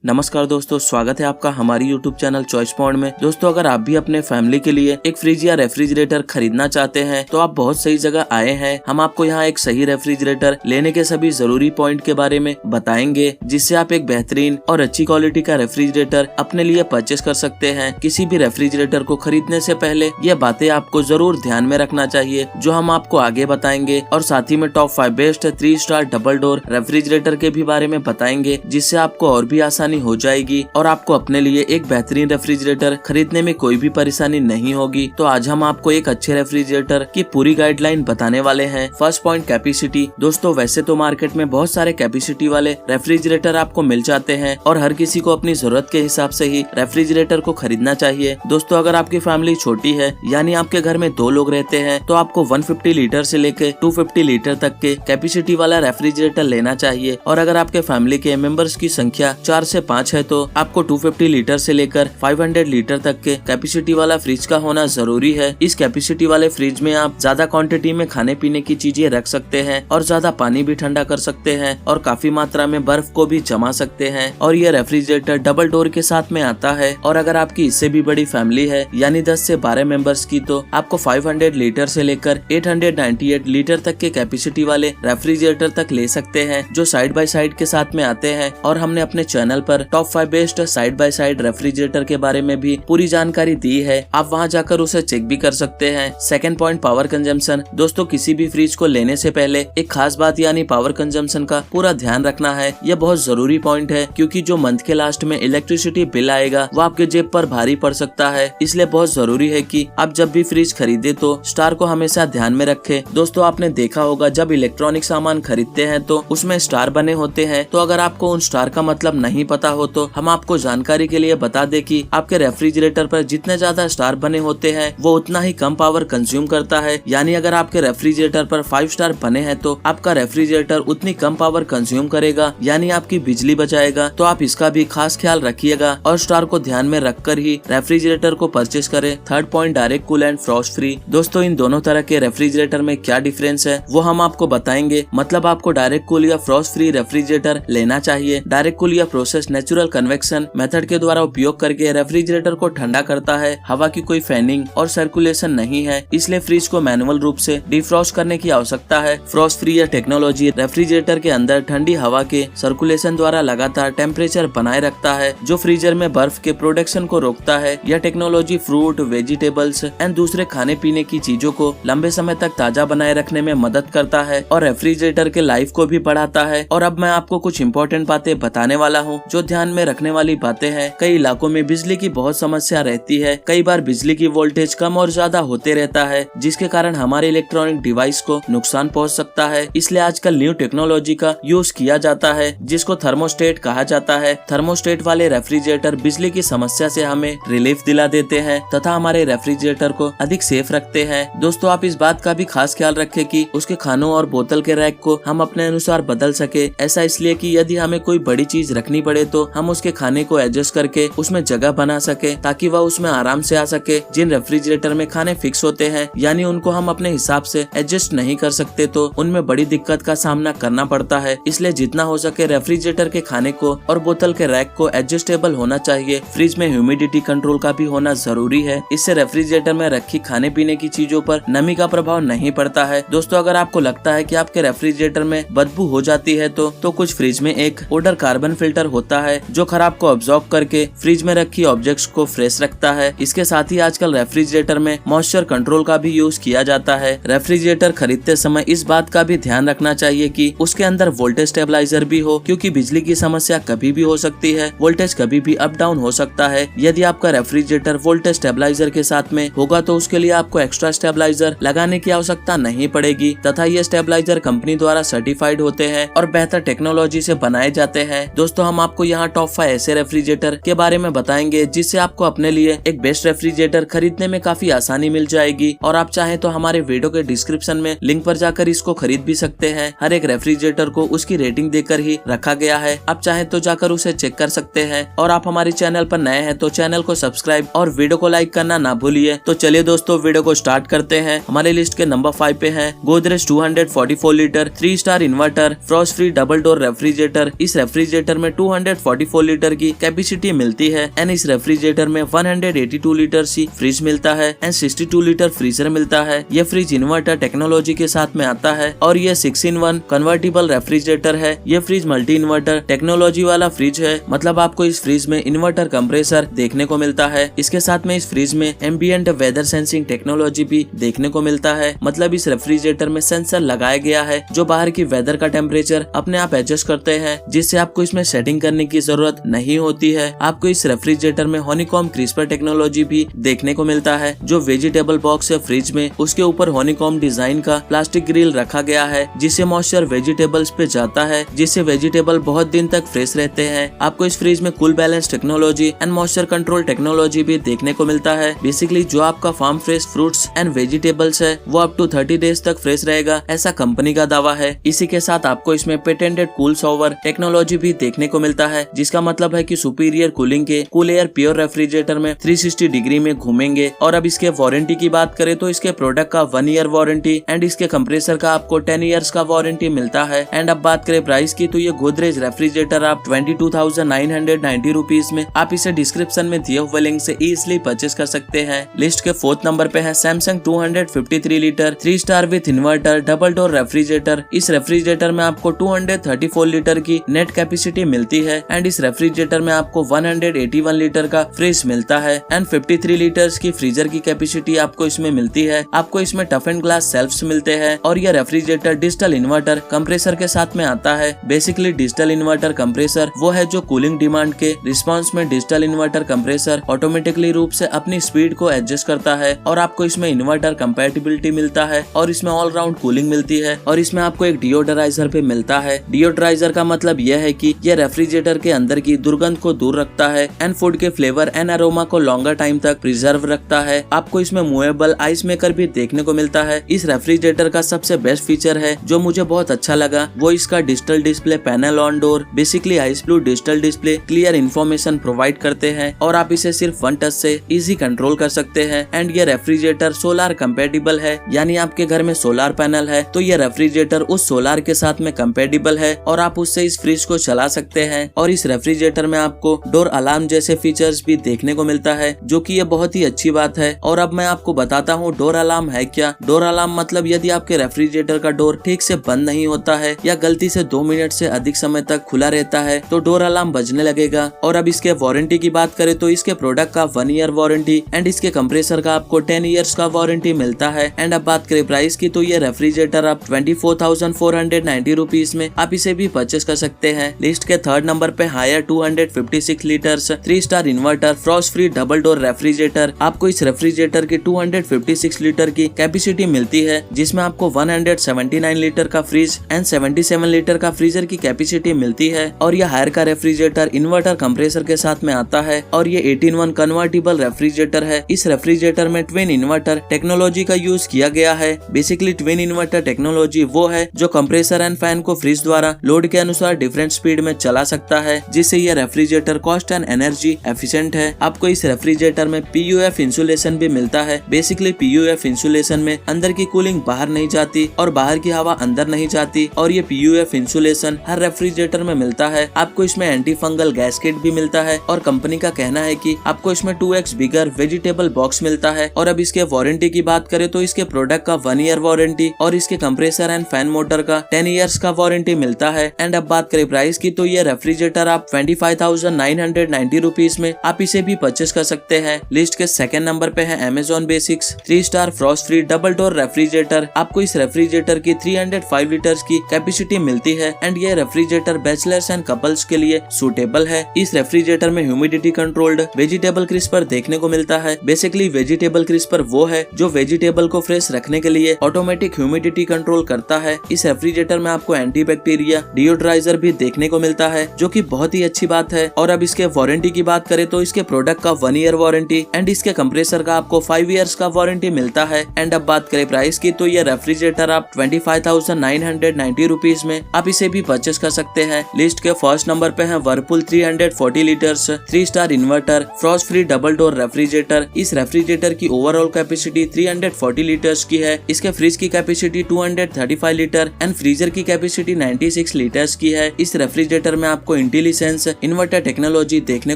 नमस्कार दोस्तों, स्वागत है आपका हमारी YouTube चैनल चॉइस पॉइंट में। दोस्तों, अगर आप भी अपने फैमिली के लिए एक फ्रिज या रेफ्रिजरेटर खरीदना चाहते हैं तो आप बहुत सही जगह आए हैं। हम आपको यहाँ एक सही रेफ्रिजरेटर लेने के सभी जरूरी पॉइंट के बारे में बताएंगे, जिससे आप एक बेहतरीन और अच्छी क्वालिटी का रेफ्रिजरेटर अपने लिए परचेस कर सकते हैं। किसी भी रेफ्रिजरेटर को खरीदने से पहले ये बातें आपको जरूर ध्यान में रखना चाहिए जो हम आपको आगे बताएंगे, और साथ ही में top 5 best 3 star double door refrigerator के भी बारे में बताएंगे, जिससे आपको और भी आसानी हो जाएगी और आपको अपने लिए एक बेहतरीन रेफ्रिजरेटर खरीदने में कोई भी परेशानी नहीं होगी। तो आज हम आपको एक अच्छे रेफ्रिजरेटर की पूरी गाइडलाइन बताने वाले हैं। First point, capacity. दोस्तों, वैसे तो मार्केट में बहुत सारे कैपेसिटी वाले रेफ्रिजरेटर आपको मिल जाते हैं और हर किसी को अपनी जरूरत के हिसाब से ही रेफ्रिजरेटर को खरीदना चाहिए। दोस्तों, अगर आपकी फैमिली छोटी है यानी आपके घर में 2 लोग रहते हैं तो आपको 150 लीटर से लेकर 250 लीटर तक के कैपेसिटी वाला रेफ्रिजरेटर लेना चाहिए। और अगर आपके फैमिली के मेंबर्स की संख्या 4 से 5 है तो आपको 250 लीटर से लेकर 500 लीटर तक के कैपेसिटी वाला फ्रिज का होना जरूरी है। इस कैपेसिटी वाले फ्रिज में आप ज्यादा क्वांटिटी में खाने पीने की चीजें रख सकते हैं और ज्यादा पानी भी ठंडा कर सकते हैं और काफी मात्रा में बर्फ को भी जमा सकते हैं। और ये रेफ्रिजरेटर डबल डोर के साथ में आता है। और अगर आपकी इससे भी बड़ी फैमिली है यानी 10 से 12 मेंबर्स की, तो आपको 500 लीटर से लेकर 898 लीटर तक के कैपेसिटी वाले रेफ्रिजरेटर तक ले सकते हैं, जो साइड बाय साइड के साथ में आते हैं। और हमने अपने चैनल पर top 5 best side by side refrigerator के बारे में भी पूरी जानकारी दी है, आप वहां जाकर उसे चेक भी कर सकते हैं। Second point, power consumption. दोस्तों, किसी भी फ्रिज को लेने से पहले एक खास बात यानी पावर कंजम्पशन का पूरा ध्यान रखना है। यह बहुत जरूरी पॉइंट है, क्योंकि जो मंथ के लास्ट में इलेक्ट्रिसिटी बिल आएगा वो आपके जेब पर भारी पड़ सकता है। इसलिए बहुत जरूरी है कि आप जब भी फ्रिज खरीदे तो स्टार को हमेशा ध्यान में रखें। दोस्तों, आपने देखा होगा जब इलेक्ट्रॉनिक सामान खरीदते हैं तो उसमें स्टार बने होते हैं। तो अगर आपको उन स्टार का मतलब नहीं पता हो तो हम आपको जानकारी के लिए बता दे कि आपके रेफ्रिजरेटर पर जितने ज्यादा स्टार बने होते हैं वो उतना ही कम पावर कंज्यूम करता है। यानी अगर आपके रेफ्रिजरेटर पर 5 स्टार बने हैं तो आपका रेफ्रिजरेटर उतनी कम पावर कंज्यूम करेगा, यानी आपकी बिजली बचाएगा। तो आप इसका भी खास ख्याल रखिएगा और स्टार को ध्यान में रखकर ही रेफ्रिजरेटर को परचेस करें। Third point, direct cool and Frost free. दोस्तों, इन दोनों तरह के रेफ्रिजरेटर में क्या डिफरेंस है वो हम आपको बताएंगे। मतलब आपको डायरेक्ट कूल या फ्रॉस्ट फ्री रेफ्रिजरेटर लेना चाहिए। डायरेक्ट कूल या प्रोसेस नेचुरल कन्वेक्शन मेथड के द्वारा उपयोग करके रेफ्रिजरेटर को ठंडा करता है। हवा की कोई फैनिंग और सर्कुलेशन नहीं है, इसलिए फ्रिज को मैनुअल रूप से डिफ्रॉस्ट करने की आवश्यकता है। फ्रॉस्ट फ्री यह टेक्नोलॉजी रेफ्रिजरेटर के अंदर ठंडी हवा के सर्कुलेशन द्वारा लगातार टेम्परेचर बनाए रखता है, जो फ्रीजर में बर्फ के प्रोडक्शन को रोकता है। यह टेक्नोलॉजी फ्रूट, वेजिटेबल्स एंड दूसरे खाने पीने की चीजों को लंबे समय तक ताजा बनाए रखने में मदद करता है और रेफ्रिजरेटर के लाइफ को भी बढ़ाता है। और अब मैं आपको कुछ इंपॉर्टेंट बातें बताने वाला हूँ जो ध्यान में रखने वाली बातें हैं। कई इलाकों में बिजली की बहुत समस्या रहती है। कई बार बिजली की वोल्टेज कम और ज्यादा होते रहता है, जिसके कारण हमारे इलेक्ट्रॉनिक डिवाइस को नुकसान पहुंच सकता है। इसलिए आजकल न्यू टेक्नोलॉजी का यूज किया जाता है, जिसको थर्मोस्टेट कहा जाता है। थर्मोस्टेट वाले रेफ्रिजरेटर बिजली की समस्या से हमें रिलीफ दिला देते हैं तथा हमारे रेफ्रिजरेटर को अधिक सेफ रखते हैं। दोस्तों, आप इस बात का भी खास ख्याल रखें कि उसके खानों और बोतल के रैक को हम अपने अनुसार बदल सके। ऐसा इसलिए कि यदि हमें कोई बड़ी चीज रखनी पड़े तो हम उसके खाने को एडजस्ट करके उसमें जगह बना सके, ताकि वह उसमें आराम से आ सके। जिन रेफ्रिजरेटर में खाने फिक्स होते हैं यानी उनको हम अपने हिसाब से एडजस्ट नहीं कर सकते तो उनमें बड़ी दिक्कत का सामना करना पड़ता है। इसलिए जितना हो सके रेफ्रिजरेटर के खाने को और बोतल के रैक को एडजस्टेबल होना चाहिए। फ्रिज में ह्यूमिडिटी कंट्रोल का भी होना जरूरी है। इससे रेफ्रिजरेटर में रखी खाने पीने की चीजों पर नमी का प्रभाव नहीं पड़ता है। दोस्तों, अगर आपको लगता है कि आपके रेफ्रिजरेटर में बदबू हो जाती है तो कुछ फ्रिज में एक ओडर कार्बन फिल्टर होता है जो खराब को ऑब्जॉर्ब करके फ्रिज में रखी ऑब्जेक्ट्स को फ्रेश रखता है। इसके साथ ही आजकल रेफ्रिजरेटर में मॉइस्चर कंट्रोल का भी यूज किया जाता है। रेफ्रिजरेटर खरीदते समय इस बात का भी ध्यान रखना चाहिए कि उसके अंदर वोल्टेज स्टेबलाइजर भी हो, क्योंकि बिजली की समस्या कभी भी हो सकती है। वोल्टेज कभी भी अप डाउन हो सकता है। यदि आपका रेफ्रिजरेटर वोल्टेज स्टेबलाइजर के साथ में होगा तो उसके लिए आपको एक्स्ट्रा स्टेबलाइजर लगाने की आवश्यकता नहीं पड़ेगी तथा ये स्टेबलाइजर कंपनी द्वारा सर्टिफाइड होते हैं और बेहतर टेक्नोलॉजी से बनाए जाते हैं। दोस्तों, हम आपको यहाँ टॉप 5 ऐसे रेफ्रिजरेटर के बारे में बताएंगे जिससे आपको अपने लिए एक बेस्ट रेफ्रिजरेटर खरीदने में काफी आसानी मिल जाएगी। और आप चाहें तो हमारे वीडियो के डिस्क्रिप्शन में लिंक पर जाकर इसको खरीद भी सकते हैं। हर एक रेफ्रिजरेटर को उसकी रेटिंग देकर ही रखा गया है, आप चाहें तो जाकर उसे चेक कर सकते हैं। और आप हमारे चैनल पर नए हैं तो चैनल को सब्सक्राइब और वीडियो को लाइक करना ना भूलिए। तो चलिए दोस्तों, वीडियो को स्टार्ट करते हैं। हमारे लिस्ट के नंबर 5 पे है Godrej 244 litre 3 star inverter frost free double door refrigerator. इस रेफ्रिजरेटर में 200 244 लीटर की कैपेसिटी मिलती है एंड इस रेफ्रिजरेटर में 182 लीटर सी फ्रिज मिलता है एंड 62 लीटर फ्रीजर मिलता है। ये फ्रिज इन्वर्टर टेक्नोलॉजी के साथ में आता है और ये 6-in-1 कन्वर्टेबल रेफ्रिजरेटर है। ये फ्रिज मल्टी इन्वर्टर टेक्नोलॉजी वाला फ्रिज है, मतलब आपको इस फ्रिज में इन्वर्टर कंप्रेसर देखने को मिलता है। इसके साथ में इस फ्रिज में एम्बिएंट वेदर सेंसिंग टेक्नोलॉजी भी देखने को मिलता है, मतलब इस रेफ्रिजरेटर में सेंसर लगाया गया है जो बाहर की वेदर का टेम्परेचर अपने आप एडजस्ट करते हैं, जिससे आपको इसमें सेटिंग करने की जरूरत नहीं होती है। आपको इस रेफ्रिजरेटर में हनीकॉम्ब क्रिस्पर टेक्नोलॉजी भी देखने को मिलता है। जो वेजिटेबल बॉक्स है फ्रिज में, उसके ऊपर हनीकॉम्ब डिजाइन का प्लास्टिक ग्रिल रखा गया है, जिससे मॉइस्चर वेजिटेबल्स पे जाता है, जिससे वेजिटेबल बहुत दिन तक फ्रेश रहते हैं। आपको इस फ्रिज में cool balance technology and moisture control technology भी देखने को मिलता है। बेसिकली जो आपका farm fresh fruits and vegetables है वो अप टू 30 डेज तक फ्रेश रहेगा, ऐसा कंपनी का दावा है। इसी के साथ आपको इसमें पेटेंटेड कूल शॉवर टेक्नोलॉजी भी देखने को मिलता है, जिसका मतलब है कि सुपीरियर कूलिंग के कूल एयर प्योर रेफ्रिजरेटर में 360 डिग्री में घूमेंगे। और अब इसके वारंटी की बात करें तो इसके प्रोडक्ट का 1 ईयर वारंटी एंड इसके कंप्रेसर का आपको 10 ईयर्स का वारंटी मिलता है। एंड अब बात करें प्राइस की तो ये गोदरेज रेफ्रिजरेटर आप 22,990 रुपीज में आप इसे डिस्क्रिप्शन में दिए हुए लिंक से इजिली परचेस कर सकते हैं। लिस्ट के 4th नंबर पे है Samsung 253 litre 3 star with inverter double door refrigerator. इस रेफ्रिजरेटर में आपको 234 लीटर की नेट कैपेसिटी मिलती है एंड इस रेफ्रिजरेटर में आपको 181 लीटर का फ्रिज मिलता है एंड 53 लीटर्स की फ्रीजर की कैपेसिटी आपको इसमें मिलती है। आपको इसमें टफ एंड ग्लास शेल्फ्स मिलते हैं और यह रेफ्रिजरेटर डिजिटल इन्वर्टर कंप्रेसर के साथ में आता है। बेसिकली डिजिटल इन्वर्टर कंप्रेसर वो है जो कूलिंग डिमांड के रिस्पांस में डिजिटल इन्वर्टर कंप्रेसर ऑटोमेटिकली रूप से अपनी स्पीड को एडजस्ट करता है और आपको इसमें इन्वर्टर कंपैटिबिलिटी मिलता है और इसमें ऑल राउंड कूलिंग मिलती है और इसमें आपको एक डिओडराइजर भी मिलता है। डिओडराइजर का मतलब यह है कि यह रेफ्रिजरेटर के अंदर की दुर्गंध को दूर रखता है एंड फूड के फ्लेवर एंड अरोमा को लॉन्गर टाइम तक प्रिजर्व रखता है। आपको इसमें मूवेबल आइस मेकर भी देखने को मिलता है। इस रेफ्रिजरेटर का सबसे बेस्ट फीचर है जो मुझे बहुत अच्छा लगा वो इसका digital display panel on door. Basically ice blue digital display clear information provide करते हैं और आप इसे सिर्फ 1 टच से इजी कंट्रोल कर सकते हैं। एंड ये रेफ्रिजरेटर सोलार कंपेटिबल है, यानी आपके घर में सोलार पैनल है तो ये रेफ्रिजरेटर उस सोलार के साथ में कंपेटिबल है और आप उससे इस फ्रिज को चला सकते हैं। और इस रेफ्रिजरेटर में आपको डोर अलार्म जैसे फीचर्स भी देखने को मिलता है, जो कि ये बहुत ही अच्छी बात है। और अब मैं आपको बताता हूँ डोर अलार्म है क्या। डोर अलार्म मतलब यदि आपके रेफ्रिजरेटर का डोर ठीक से बंद नहीं होता है या गलती से 2 मिनट से अधिक समय तक खुला रहता है तो डोर अलार्म बजने लगेगा। और अब इसके वारंटी की बात करें तो इसके प्रोडक्ट का 1 ईयर वारंटी एंड इसके कंप्रेसर का आपको 10 ईयर्स का वारंटी मिलता है। एंड अब बात करें प्राइस की तो ये रेफ्रिजरेटर आप 24,490 रुपीज में आप इसे भी परचेस कर सकते हैं। लिस्ट के 3rd नंबर पे Haier 256 litres 3 star inverter frost free double door refrigerator. आपको इस रेफ्रिजरेटर की 256 लीटर की कैपेसिटी मिलती है, जिसमें आपको 179 लीटर का फ्रिज एंड 77 लीटर का फ्रीजर की कैपेसिटी मिलती है। और यह हायर का रेफ्रिजरेटर इन्वर्टर कंप्रेसर के साथ में आता है और ये 18-1 कन्वर्टेबल रेफ्रिजरेटर है। इस रेफ्रिजरेटर में ट्विन इन्वर्टर टेक्नोलॉजी का यूज किया गया है। बेसिकली ट्विन इन्वर्टर टेक्नोलॉजी वो है जो कंप्रेसर एंड फैन को फ्रिज द्वारा लोड के अनुसार डिफरेंट स्पीड में चला सकता है, जिससे यह refrigerator cost and energy efficient है। आपको इस रेफ्रिजरेटर में PUF इंसुलेशन भी मिलता है। बेसिकली PUF इंसुलेशन में अंदर की कूलिंग बाहर नहीं जाती और बाहर की हवा अंदर नहीं जाती और ये PUF इंसुलेशन हर रेफ्रिजरेटर में मिलता है। आपको इसमें एंटी फंगल गैस्केट भी मिलता है और कंपनी का कहना है कि आपको इसमें 2x बिगर वेजिटेबल बॉक्स मिलता है। और अब इसके वारंटी की बात करें तो इसके प्रोडक्ट का 1 ईयर वारंटी और इसके कंप्रेसर एंड फैन मोटर का 10 ईयर्स का वारंटी मिलता है। एंड अब बात करें प्राइस की तो ये रेफ्रिजरेटर आप 25,990 रुपीज में आप इसे भी परचेस कर सकते हैं। लिस्ट के 2nd नंबर पे है Amazon Basics 3 star Frost free double door refrigerator. आपको इस रेफ्रिजरेटर की 305 लीटर्स की कैपेसिटी मिलती है एंड ये रेफ्रिजरेटर बैचलर्स एंड कपल्स के लिए सूटेबल है। इस रेफ्रिजरेटर में ह्यूमिडिटी कंट्रोल्ड वेजिटेबल क्रिस्पर देखने को मिलता है। बेसिकली वेजिटेबल क्रिस्पर वो है जो वेजिटेबल को फ्रेश रखने के लिए ऑटोमेटिक ह्यूमिडिटी कंट्रोल करता है। इस रेफ्रिजरेटर में आपको एंटी बैक्टीरिया डिओड्राइजर भी देखने को मिलता है, जो कि बहुत ही अच्छी बात है। और अब इसके वारंटी की बात करें तो इसके प्रोडक्ट का 1 ईयर वारंटी एंड इसके कंप्रेसर का आपको 5 ईयर्स का वारंटी मिलता है। एंड अब बात करें प्राइस की तो ये रेफ्रिजरेटर आप 25,990 रुपीज में आप इसे भी परचेस कर सकते हैं। लिस्ट के 1st नंबर पे है Whirlpool 340 litres 3 star inverter frost free double door refrigerator. इस रेफ्रिजरेटर की ओवरऑल कैपेसिटी 340 लीटर्स की है। इसके फ्रिज की कैपेसिटी 235 लीटर एंड फ्रीजर की कैपेसिटी 96 लीटर्स की है। इस रेफ्रिजरेटर में आपको इंटेलिजेंस इन्वर्टर टेक्नोलॉजी देखने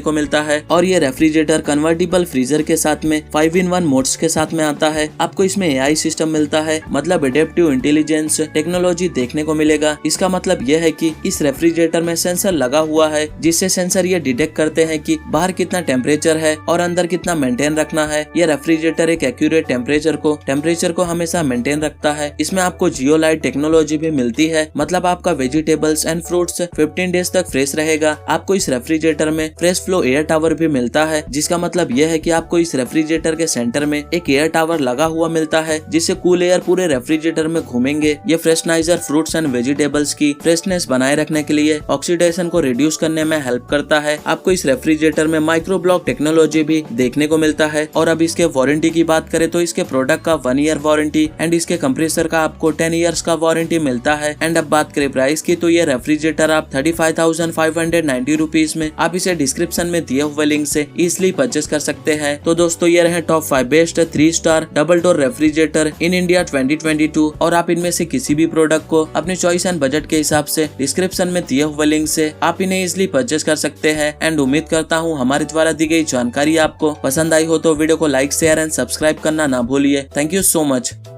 को मिलता है। और ये रेफ्रिजरेटर कन्वर्टेबल फ्रीजर के साथ में 5-in-1 मोड्स के साथ में आता है। आपको इसमें AI सिस्टम मिलता है, मतलब एडेप्टिव इंटेलिजेंस टेक्नोलॉजी देखने को मिलेगा। इसका मतलब यह है कि इस रेफ्रिजरेटर में सेंसर लगा हुआ है, जिससे सेंसर ये डिटेक्ट करते हैं कि बाहर कितना टेम्परेचर है और अंदर कितना मेंटेन रखना है। ये रेफ्रिजरेटर एक एक्यूरेट टेम्परेचर को हमेशा मेंटेन रखता है। इसमें आपको जियोलाइट टेक्नोलॉजी भी मिलती है, मतलब आपका वेजिटेबल्स एंड फ्रूट्स 15 डेज तक फ्रेश रहेगा। आपको इस रेफ्रिजरेटर में फ्रेश फ्लो एयर टावर भी मिलता है, जिसका मतलब यह है कि आपको इस रेफ्रिजरेटर के सेंटर में एक एयर टावर लगा हुआ मिलता है, जिससे कूल एयर पूरे रेफ्रिजरेटर में घूमेंगे। ये फ्रेशनाइजर फ्रूट्स एंड वेजिटेबल्स की फ्रेशनेस बनाए रखने के लिए ऑक्सीडेशन को रिड्यूस करने में हेल्प करता है। आपको इस रेफ्रिजरेटर में माइक्रो ब्लॉक टेक्नोलॉजी भी देखने को मिलता है। और अब इसके वारंटी की बात करें तो इसके प्रोडक्ट का 1 ईयर वारंटी एंड इसके कंप्रेसर का आपको 10 इयर्स का वारंटी मिलता है। एंड अब बात करें प्राइस की, तो ये रेफ्रिजरेटर आप 35,590 रुपीज में आप इसे डिस्क्रिप्शन में दिए हुए लिंक से इजिली परचेस कर सकते हैं। तो दोस्तों ये रहे top 5 best 3 star double door refrigerator in India 2022। और आप इनमें से किसी भी प्रोडक्ट को अपने चॉइस एंड बजट के हिसाब से डिस्क्रिप्शन में दिए हुए लिंक से आप इन्हें इजिली परचेस कर सकते हैं। एंड उम्मीद करता हूँ हमारे द्वारा दी गई जानकारी आपको पसंद आई हो तो वीडियो को लाइक शेयर एंड सब्सक्राइब करना ना भूलिए। Thank you so much.